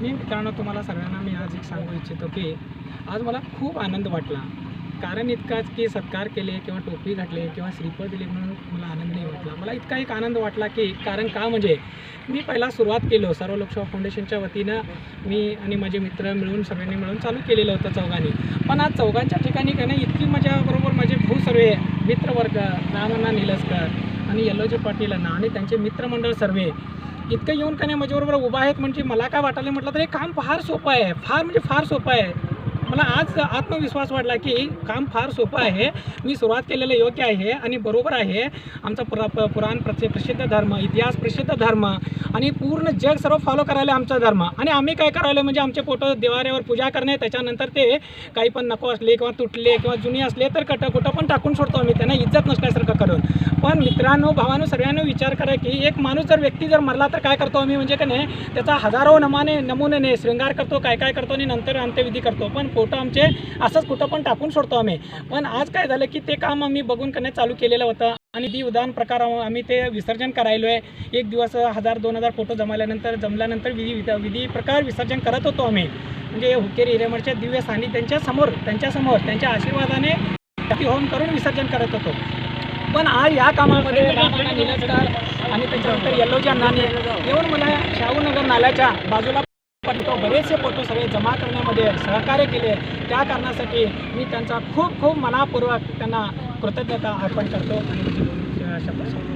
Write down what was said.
मी मित्रांनो तुम्हाला सगळ्यांना मी आज एक सांगू इच्छितो की आज मला खूप आनंद वाटला. कारण इतकाच की सत्कार केले किंवा टोपी घातले किंवा श्रीफळ दिले म्हणून मला आनंद नाही वाटला. मला इतका एक आनंद वाटला की कारण का म्हणजे मी पहिला सुरुवात केलो सर्व लोकसेवा फाउंडेशनच्या वतीनं मी आणि माझे मित्र मिळून सगळ्यांनी मिळून चालू केलेलं होतं चौघांनी. पण आज चौघांच्या ठिकाणी का नाही इतकी माझ्याबरोबर माझे भाऊ सर्व मित्रवर्ग रामण्णा निलस्कर आणि यल्लोजी पाटील अण्णा आणि त्यांचे मित्रमंडळ सर्व इतकं येऊन का नाही माझ्याबरोबर उभा आहेत. म्हणजे मला काय वाटायला म्हटलं तर हे काम फार सोपं आहे, फार म्हणजे फार सोपं आहे. मला आज आत्मविश्वास वाटला की काम फार सोपं आहे. मी सुरुवात केलेलं योग्य आहे आणि बरोबर आहे. आमचा पुराण प्रसिद्ध धर्म, इतिहास प्रसिद्ध धर्म आणि पूर्ण जग सर्व फॉलो करायला आमचा धर्म. आणि आम्ही काय करायला म्हणजे आमचे फोटो देवाऱ्यावर पूजा करणे, त्याच्यानंतर ते काही पण नको असले किंवा तुटले किंवा जुने असले तर कुठं पण टाकून सोडतो आम्ही, त्यांना इज्जत नसल्यासारखं करून. पण मित्रांनो भावांनो सगळ्यांना विचार करा की एक माणूस जर व्यक्ती जर मरला तर काय करतो आम्ही म्हणजे का नाही त्याचा हजारो नमुने श्रृंगार करतो, काय काय करतो आणि नंतर अंत्यविधी करतो. पण फोटो आमचे असंच कुठं पण टाकून सोडतो आम्ही. पण आज काय झालं की ते काम आम्ही बघून करणे चालू केलेलं होतं आणि ती उदाहरण प्रकार आम्ही ते विसर्जन करायलो आहे. एक दिवस 1000-2000 फोटो जमल्यानंतर विधी प्रकार विसर्जन करत होतो आम्ही. म्हणजे हुकेरी हिरेमठच्या दिव्य सान्निध्यांच्या समोर त्यांच्या आशीर्वादाने होम करून विसर्जन करत होतो. पण आज या कामामध्ये रामण्णा निलस्कर आणि त्याच्यानंतर यल्लोजी अण्णांनी येऊन मला शाहूनगर नाल्याच्या बाजूला बरेचसे फोटो सगळे जमा करण्यामध्ये सहकार्य केले. त्या कारणासाठी मी त्यांचा खूप खूप मनापूर्वक त्यांना कृतज्ञता अर्पण करतो आणि शब्द